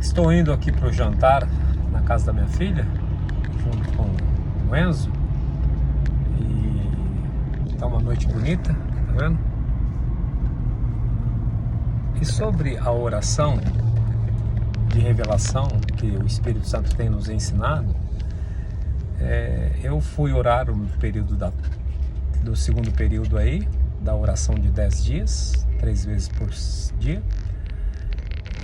Estou indo aqui para o jantar na casa da minha filha, junto com o Enzo. E tá uma noite bonita, tá vendo? E sobre a oração de revelação que o Espírito Santo tem nos ensinado, eu fui orar no período do segundo período aí, da oração de 10 dias, 3 vezes por dia.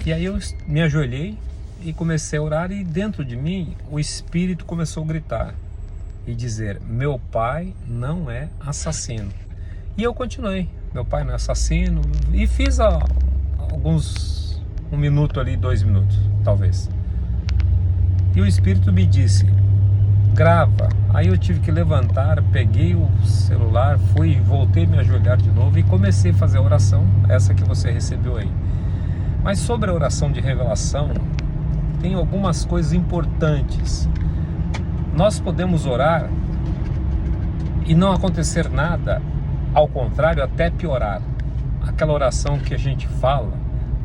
E aí eu me ajoelhei e comecei a orar, e dentro de mim o Espírito começou a gritar e dizer: meu pai não é assassino. E eu continuei: meu pai não é assassino, e fiz alguns 1 minuto ali, 2 minutos talvez. E o Espírito me disse: grava. Aí eu tive que levantar, peguei o celular, voltei a me ajoelhar de novo e comecei a fazer a oração, essa que você recebeu aí. Mas sobre a oração de revelação, tem algumas coisas importantes. Nós podemos orar e não acontecer nada, ao contrário, até piorar. Aquela oração que a gente fala,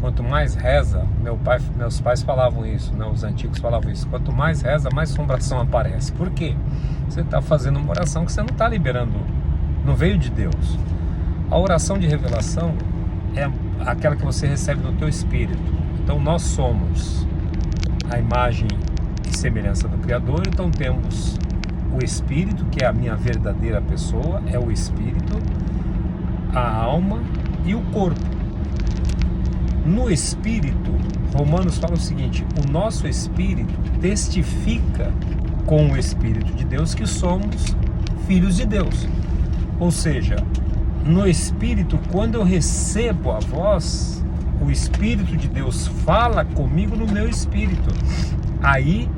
quanto mais reza, meus pais falavam isso, né? Os antigos falavam isso: quanto mais reza, mais assombração aparece. Por quê? Você está fazendo uma oração que você não está liberando, não veio de Deus. A oração de revelação é aquela que você recebe no teu espírito. Então nós somos a imagem e semelhança do Criador. Então temos o Espírito, que é a minha verdadeira pessoa, é o Espírito, a alma e o corpo. No Espírito, Romanos fala o seguinte: o nosso Espírito testifica com o Espírito de Deus que somos filhos de Deus. Ou seja, no Espírito, quando eu recebo a voz, o Espírito de Deus fala comigo no meu espírito. Aí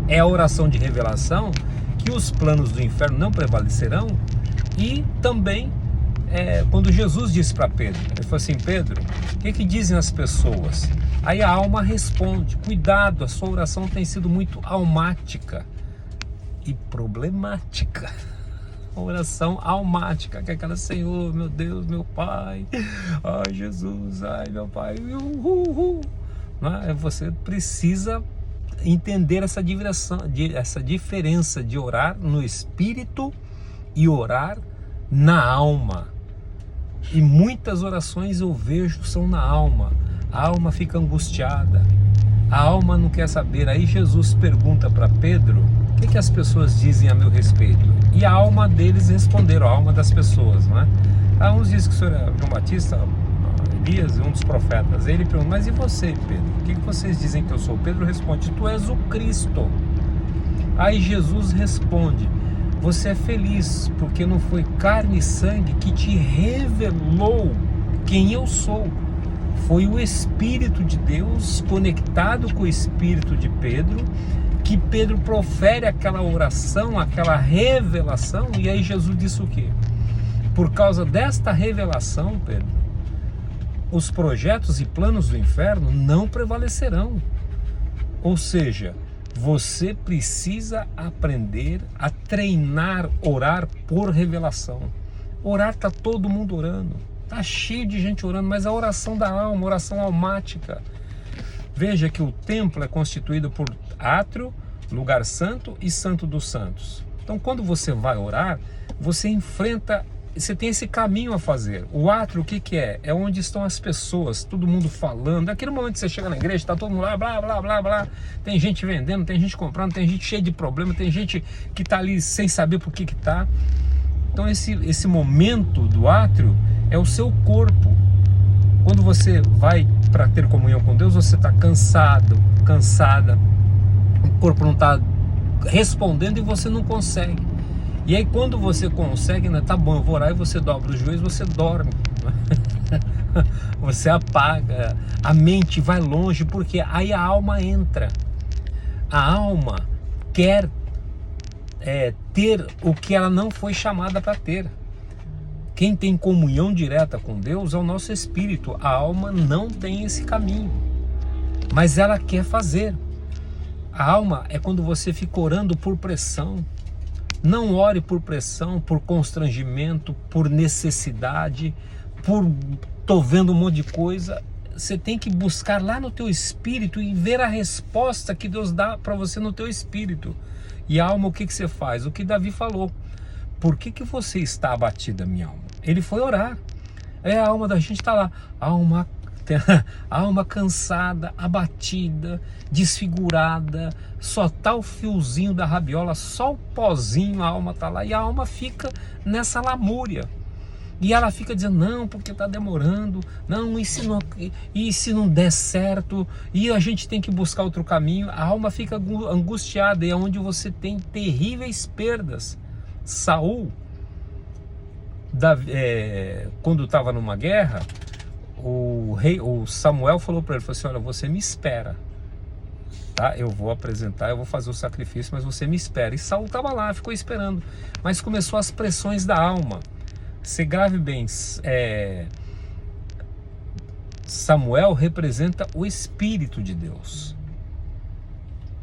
é a oração de revelação, que os planos do inferno não prevalecerão. E também quando Jesus disse para Pedro, ele falou assim: Pedro, o que dizem as pessoas? Aí a alma responde: cuidado, a sua oração tem sido muito almática e problemática. Oração almática, que é aquela: Senhor, meu Deus, meu Pai, ai Jesus, ai meu Pai, Você precisa entender essa diferença de orar no espírito e orar na alma. E muitas orações eu vejo são na alma. A alma fica angustiada, a alma não quer saber. Aí Jesus pergunta para Pedro: o que as pessoas dizem a meu respeito? E a alma deles responderam, a alma das pessoas, não é? Uns dizem que o senhor é João Batista, Elias, um dos profetas. Ele pergunta: mas e você, Pedro? O que vocês dizem que eu sou? Pedro responde: tu és o Cristo. Aí Jesus responde: você é feliz, porque não foi carne e sangue que te revelou quem eu sou. Foi o Espírito de Deus conectado com o Espírito de Pedro, que Pedro profere aquela oração, aquela revelação. E aí Jesus disse o quê? Por causa desta revelação, Pedro, os projetos e planos do inferno não prevalecerão. Ou seja, você precisa aprender a treinar, orar por revelação. Orar, está todo mundo orando, está cheio de gente orando, mas a oração da alma, oração almática. Veja que o templo é constituído por átrio, lugar santo e santo dos santos. Então quando você vai orar, você enfrenta, você tem esse caminho a fazer. O átrio, o que é? É onde estão as pessoas, todo mundo falando. Naquele momento que você chega na igreja, está todo mundo lá, blá, blá, blá, blá. Tem gente vendendo, tem gente comprando, tem gente cheia de problema, tem gente que está ali sem saber por que está. Então esse momento do átrio é o seu corpo. Quando você vai para ter comunhão com Deus, você está cansado, cansada, o corpo não está respondendo e você não consegue. E aí quando você consegue, né, tá bom, eu vou orar, e você dobra os joelhos, você dorme, você apaga, a mente vai longe, porque aí a alma entra. A alma quer ter o que ela não foi chamada para ter. Quem tem comunhão direta com Deus é o nosso espírito. A alma não tem esse caminho, mas ela quer fazer. A alma é quando você fica orando por pressão. Não ore por pressão, por constrangimento, por necessidade, por tô vendo um monte de coisa. você tem que buscar lá no teu espírito e ver a resposta que Deus dá para você no teu espírito. E a alma, o que você faz? O que Davi falou. Por que você está abatida, minha alma? Ele foi orar. A alma da gente está lá. A alma cansada, abatida, desfigurada, só tá o fiozinho da rabiola, só o pozinho, a alma tá lá, e a alma fica nessa lamúria. E ela fica dizendo, não, porque tá demorando, não, e se não der certo, e a gente tem que buscar outro caminho. A alma fica angustiada, e é onde você tem terríveis perdas. Saul, quando estava numa guerra, o Samuel falou para ele, falou assim, olha, você me espera, tá? Eu vou apresentar, eu vou fazer o sacrifício, mas você me espera. E Saul estava lá, ficou esperando, mas começou as pressões da alma. Você grave bem, Samuel representa o Espírito de Deus.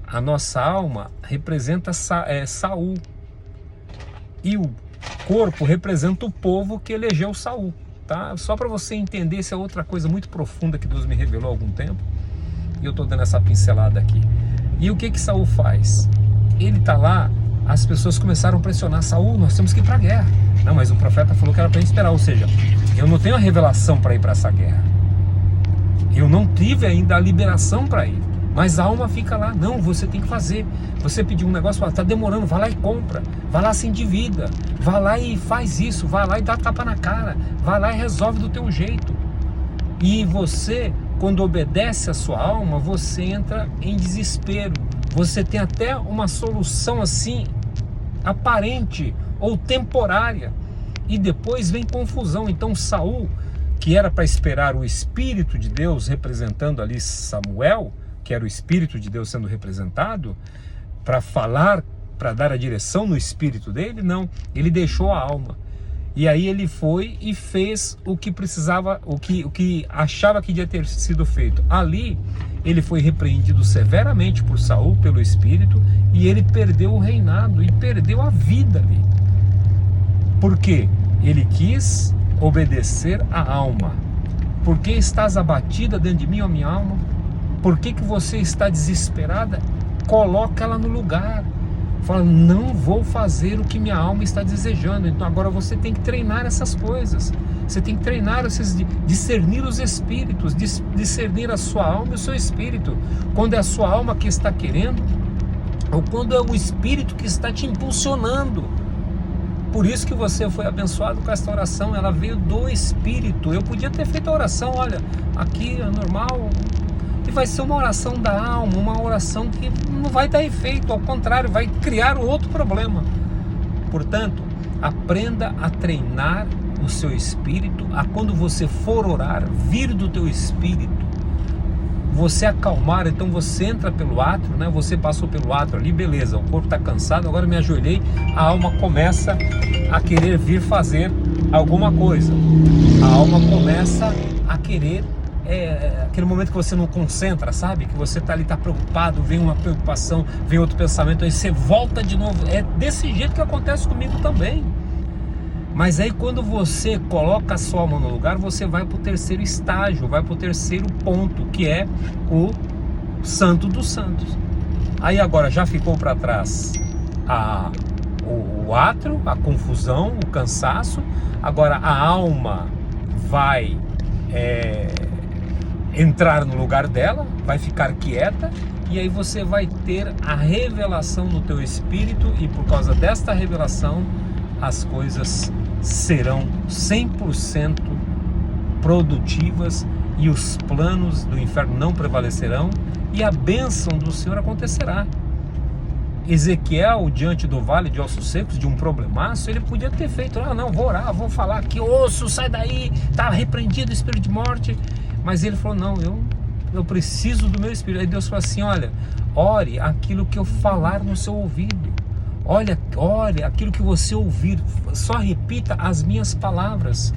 A nossa alma representa Saul. E o corpo representa o povo que elegeu Saul. Tá? Só para você entender, isso é outra coisa muito profunda que Deus me revelou há algum tempo. E eu estou dando essa pincelada aqui. E o que Saul faz? Ele está lá, as pessoas começaram a pressionar Saul, nós temos que ir para a guerra. Não, mas o profeta falou que era para a gente esperar. Ou seja, eu não tenho a revelação para ir para essa guerra. Eu não tive ainda a liberação para ir. Mas a alma fica lá, não, você tem que fazer. Você pediu um negócio, fala, tá demorando, vai lá e compra. Vai lá, se endivida. Vai lá e faz isso. Vai lá e dá tapa na cara. Vai lá e resolve do teu jeito. E você, quando obedece a sua alma, você entra em desespero. Você tem até uma solução assim, aparente ou temporária. E depois vem confusão. Então Saul, que era para esperar o Espírito de Deus representando ali Samuel, que era o Espírito de Deus sendo representado, para falar, para dar a direção no espírito dele, não, ele deixou a alma. E aí ele foi e fez o que precisava, o que achava que devia ter sido feito. Ali ele foi repreendido severamente por Saul, pelo Espírito, e ele perdeu o reinado e perdeu a vida ali. Por quê? Ele quis obedecer a alma. Por que estás abatida dentro de mim, ó minha alma? Por que você está desesperada? Coloca ela no lugar. Fala, não vou fazer o que minha alma está desejando. Então agora você tem que treinar essas coisas. Você tem que treinar, discernir os espíritos, discernir a sua alma e o seu espírito. Quando é a sua alma que está querendo, ou quando é o espírito que está te impulsionando. Por isso que você foi abençoado com esta oração. Ela veio do espírito. Eu podia ter feito a oração, olha, aqui é normal. E vai ser uma oração da alma, uma oração que não vai dar efeito, ao contrário, vai criar outro problema. Portanto, aprenda a treinar o seu espírito, a quando você for orar, vir do teu espírito, você acalmar. Então você entra pelo átrio, né? Você passou pelo átrio ali, beleza, o corpo está cansado, agora me ajoelhei, a alma começa a querer vir fazer alguma coisa. A alma começa a querer aquele momento que você não concentra, sabe? Que você tá ali, tá preocupado, vem uma preocupação, vem outro pensamento, aí você volta de novo. É desse jeito que acontece comigo também. Mas aí quando você coloca a sua alma no lugar, você vai para o terceiro estágio, vai para o terceiro ponto, que é o Santo dos Santos. Aí agora já ficou para trás o átrio, a confusão, o cansaço. Agora a alma vai entrar no lugar dela, vai ficar quieta, e aí você vai ter a revelação no teu espírito, e por causa desta revelação as coisas serão 100% produtivas e os planos do inferno não prevalecerão e a bênção do Senhor acontecerá. Ezequiel, diante do vale de ossos secos, de um problemaço, ele podia ter feito, não, vou orar, vou falar que osso, sai daí, está repreendido o espírito de morte. Mas ele falou, não, eu preciso do meu espírito. Aí Deus falou assim, olha, ore aquilo que eu falar no seu ouvido. Olha aquilo que você ouvir, só repita as minhas palavras.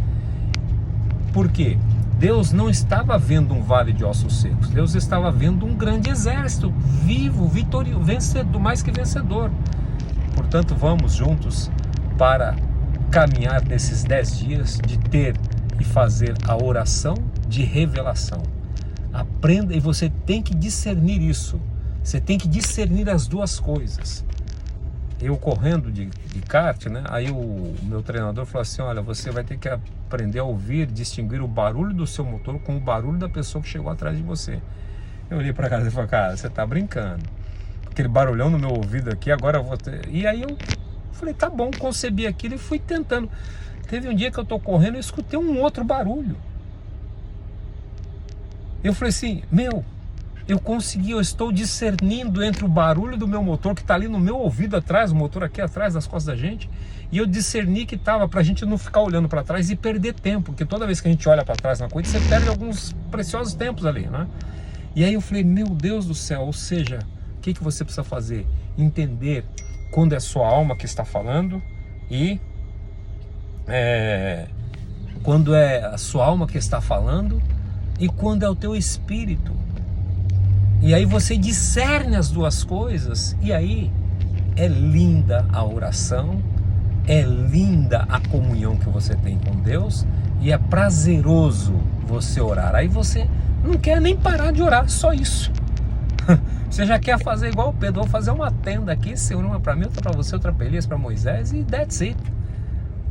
Por quê? Deus não estava vendo um vale de ossos secos, Deus estava vendo um grande exército, vivo, vitorioso, vencedor, mais que vencedor. Portanto, vamos juntos para caminhar nesses 10 dias de ter e fazer a oração de revelação. Aprenda, e você tem que discernir isso. Você tem que discernir as duas coisas. Eu correndo de kart, né? Aí o meu treinador falou assim, olha, você vai ter que aprender a ouvir, distinguir o barulho do seu motor com o barulho da pessoa que chegou atrás de você. Eu olhei pra cara e falei, cara, você tá brincando. Aquele barulhão no meu ouvido aqui, agora eu vou ter... E aí eu falei, tá bom, concebi aquilo e fui tentando. Teve um dia que eu tô correndo e eu escutei um outro barulho. Eu falei assim, eu consegui, eu estou discernindo entre o barulho do meu motor que está ali no meu ouvido atrás, o motor aqui atrás das costas da gente, e eu discerni que estava para a gente não ficar olhando para trás e perder tempo, porque toda vez que a gente olha para trás na coisa, você perde alguns preciosos tempos ali, né? E aí eu falei, meu Deus do céu, ou seja, o que você precisa fazer? Entender quando é a sua alma que está falando e quando é a sua alma que está falando e quando é o teu espírito. E aí você discerne as duas coisas, e aí é linda a oração, é linda a comunhão que você tem com Deus, e é prazeroso você orar. Aí você não quer nem parar de orar, só isso. Você já quer fazer igual o Pedro, vou fazer uma tenda aqui, Senhor, uma para mim, outra para você, outra para Elias, para Moisés, e that's it.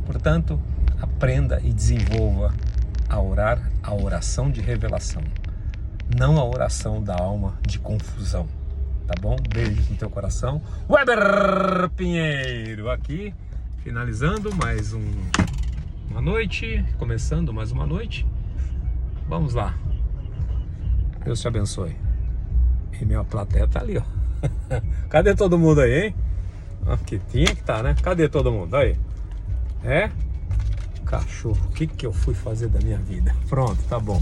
Portanto, aprenda e desenvolva a orar a oração de revelação, não a oração da alma de confusão, tá bom? Beijo no teu coração. Weber Pinheiro aqui, finalizando mais uma noite, começando mais uma noite. Vamos lá. Deus te abençoe. E minha plateia tá ali, ó. Cadê todo mundo aí, hein? Que tinha que tá, né? Cadê todo mundo? Aí. Cachorro, o que eu fui fazer da minha vida? Pronto, tá bom.